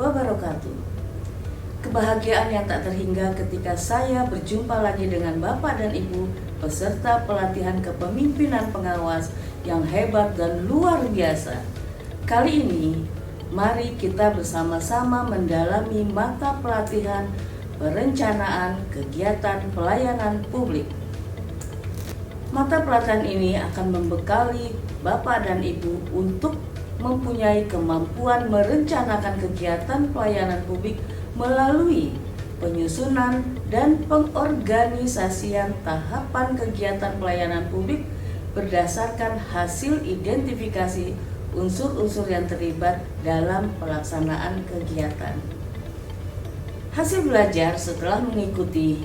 wabarakatuh. Kebahagiaan yang tak terhingga ketika saya berjumpa lagi dengan Bapak dan Ibu peserta pelatihan kepemimpinan pengawas yang hebat dan luar biasa. Kali ini, mari kita bersama-sama mendalami mata pelatihan perencanaan kegiatan pelayanan publik. Mata pelatihan ini akan membekali Bapak dan Ibu untuk mempunyai kemampuan merencanakan kegiatan pelayanan publik melalui penyusunan dan pengorganisasian tahapan kegiatan pelayanan publik berdasarkan hasil identifikasi unsur-unsur yang terlibat dalam pelaksanaan kegiatan. Hasil belajar setelah mengikuti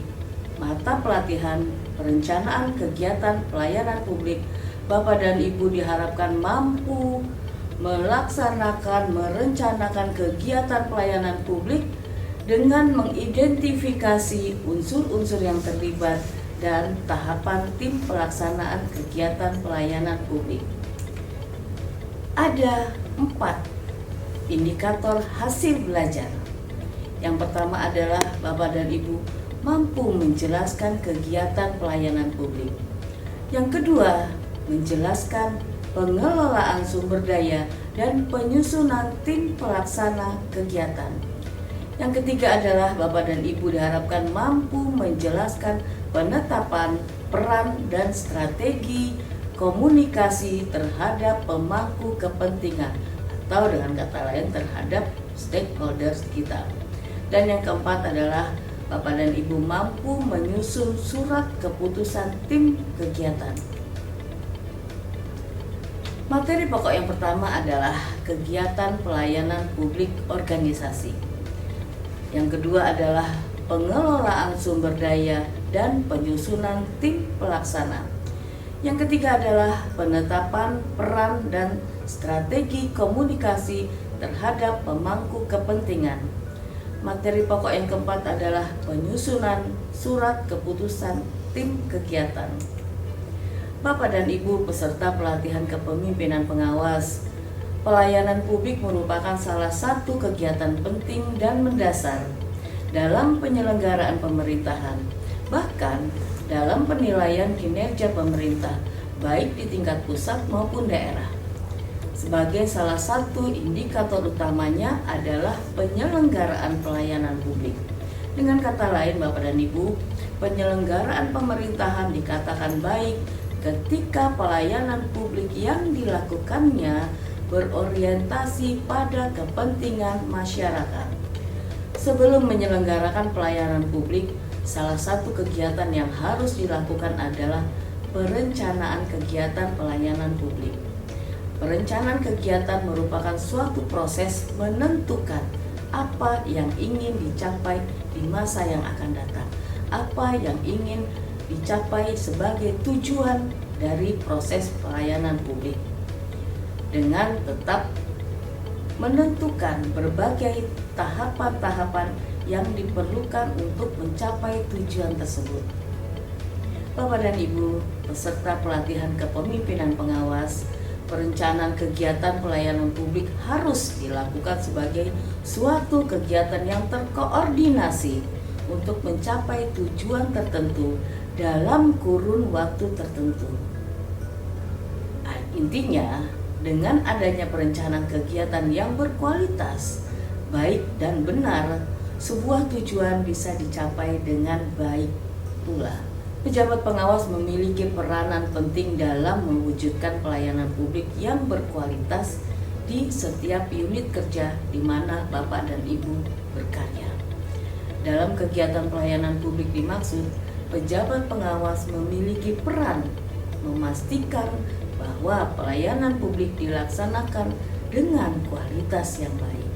mata pelatihan perencanaan kegiatan pelayanan publik, Bapak dan Ibu diharapkan mampu merencanakan kegiatan pelayanan publik dengan mengidentifikasi unsur-unsur yang terlibat dan tahapan tim pelaksanaan kegiatan pelayanan publik. Ada 4 indikator hasil belajar. Yang pertama adalah Bapak dan Ibu mampu menjelaskan kegiatan pelayanan publik. Yang kedua, menjelaskan pengelolaan sumber daya dan penyusunan tim pelaksana kegiatan. Yang ketiga adalah Bapak dan Ibu diharapkan mampu menjelaskan penetapan peran dan strategi komunikasi terhadap pemangku kepentingan atau dengan kata lain terhadap stakeholders kita. Dan yang keempat adalah Bapak dan Ibu mampu menyusun surat keputusan tim kegiatan. Materi pokok yang pertama adalah kegiatan pelayanan publik organisasi. Yang kedua adalah pengelolaan sumber daya dan penyusunan tim pelaksana. Yang ketiga adalah penetapan peran dan strategi komunikasi terhadap pemangku kepentingan. Materi pokok yang keempat adalah penyusunan surat keputusan tim kegiatan. Bapak dan Ibu peserta pelatihan kepemimpinan pengawas, pelayanan publik merupakan salah satu kegiatan penting dan mendasar dalam penyelenggaraan pemerintahan, bahkan dalam penilaian kinerja pemerintah, baik di tingkat pusat maupun daerah. Sebagai salah satu indikator utamanya adalah penyelenggaraan pelayanan publik. Dengan kata lain, Bapak dan Ibu, penyelenggaraan pemerintahan dikatakan baik ketika pelayanan publik yang dilakukannya berorientasi pada kepentingan masyarakat. Sebelum menyelenggarakan pelayanan publik, salah satu kegiatan yang harus dilakukan adalah perencanaan kegiatan pelayanan publik. Perencanaan kegiatan merupakan suatu proses menentukan apa yang ingin dicapai di masa yang akan datang, apa yang ingin dicapai sebagai tujuan dari proses pelayanan publik, dengan tetap menentukan berbagai tahapan-tahapan yang diperlukan untuk mencapai tujuan tersebut. Bapak dan Ibu peserta pelatihan kepemimpinan pengawas, perencanaan kegiatan pelayanan publik harus dilakukan sebagai suatu kegiatan yang terkoordinasi untuk mencapai tujuan tertentu dalam kurun waktu tertentu. Intinya, dengan adanya perencanaan kegiatan yang berkualitas, baik dan benar, sebuah tujuan bisa dicapai dengan baik pula. Pejabat pengawas memiliki peranan penting dalam mewujudkan pelayanan publik yang berkualitas di setiap unit kerja di mana Bapak dan Ibu berkarya. Dalam kegiatan pelayanan publik dimaksud, pejabat pengawas memiliki peran memastikan bahwa pelayanan publik dilaksanakan dengan kualitas yang baik.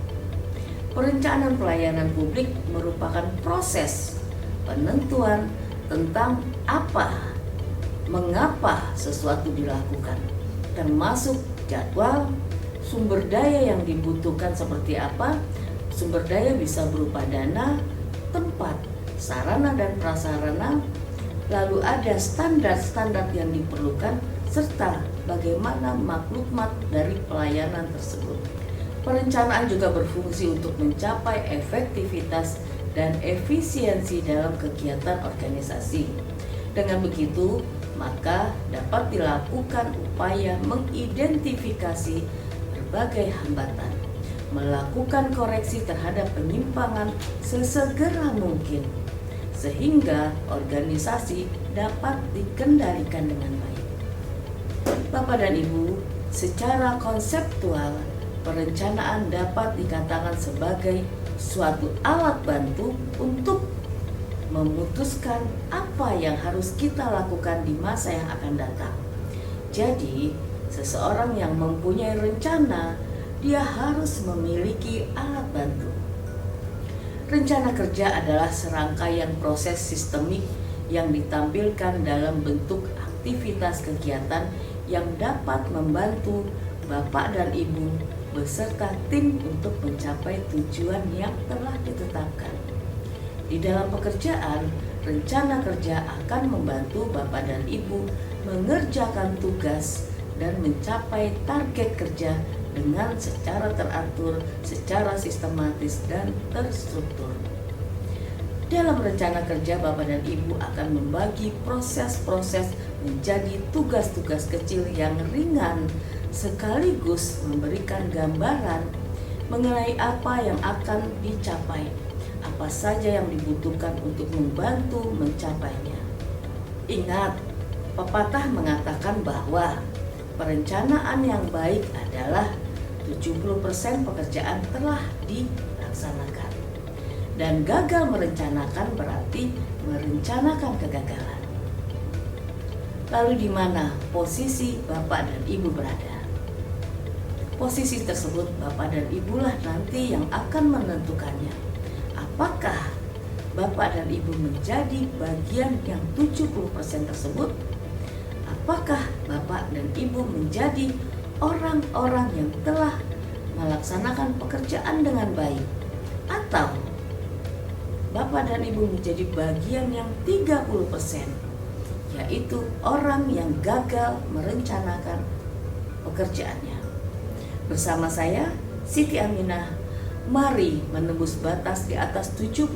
Perencanaan pelayanan publik merupakan proses penentuan tentang apa, mengapa sesuatu dilakukan, termasuk jadwal, sumber daya yang dibutuhkan seperti apa. Sumber daya bisa berupa dana, tempat, sarana dan prasarana, lalu ada standar-standar yang diperlukan, serta bagaimana maklumat dari pelayanan tersebut. Perencanaan juga berfungsi untuk mencapai efektivitas dan efisiensi dalam kegiatan organisasi. Dengan begitu, maka dapat dilakukan upaya mengidentifikasi berbagai hambatan, melakukan koreksi terhadap penyimpangan sesegera mungkin, sehingga organisasi dapat dikendalikan dengan baik. Bapak dan Ibu, secara konseptual, perencanaan dapat dikatakan sebagai suatu alat bantu untuk memutuskan apa yang harus kita lakukan di masa yang akan datang. Jadi, seseorang yang mempunyai rencana, dia harus memiliki alat bantu. Rencana kerja adalah serangkaian proses sistemik yang ditampilkan dalam bentuk aktivitas kegiatan yang dapat membantu Bapak dan Ibu beserta tim untuk mencapai tujuan yang telah ditetapkan. Di dalam pekerjaan, rencana kerja akan membantu Bapak dan Ibu mengerjakan tugas dan mencapai target kerja dengan secara teratur, secara sistematis, dan terstruktur. Dalam rencana kerja, Bapak dan Ibu akan membagi proses-proses menjadi tugas-tugas kecil yang ringan, sekaligus memberikan gambaran mengenai apa yang akan dicapai, apa saja yang dibutuhkan untuk membantu mencapainya. Ingat, pepatah mengatakan bahwa perencanaan yang baik adalah 70% pekerjaan telah dilaksanakan. Dan gagal merencanakan berarti merencanakan kegagalan. Lalu di mana posisi Bapak dan Ibu berada? Posisi tersebut Bapak dan Ibulah nanti yang akan menentukannya. Apakah Bapak dan Ibu menjadi bagian yang 70% tersebut? Apakah Bapak dan Ibu menjadi orang-orang yang telah melaksanakan pekerjaan dengan baik? Atau Bapak dan Ibu menjadi bagian yang 30%, yaitu orang yang gagal merencanakan pekerjaannya. Bersama saya, Siti Aminah, mari menembus batas di atas 70%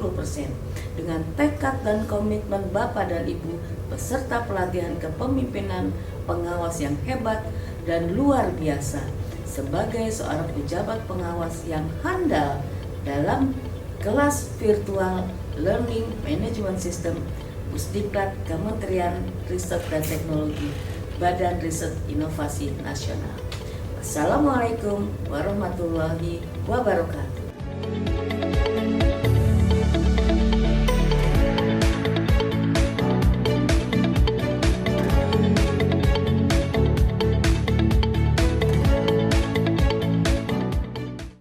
dengan tekad dan komitmen Bapak dan Ibu beserta pelatihan kepemimpinan pengawas yang hebat dan luar biasa sebagai seorang pejabat pengawas yang handal dalam kelas virtual Learning Management System Pusdiklat Kementerian Riset dan Teknologi Badan Riset Inovasi Nasional. Assalamualaikum warahmatullahi wabarakatuh.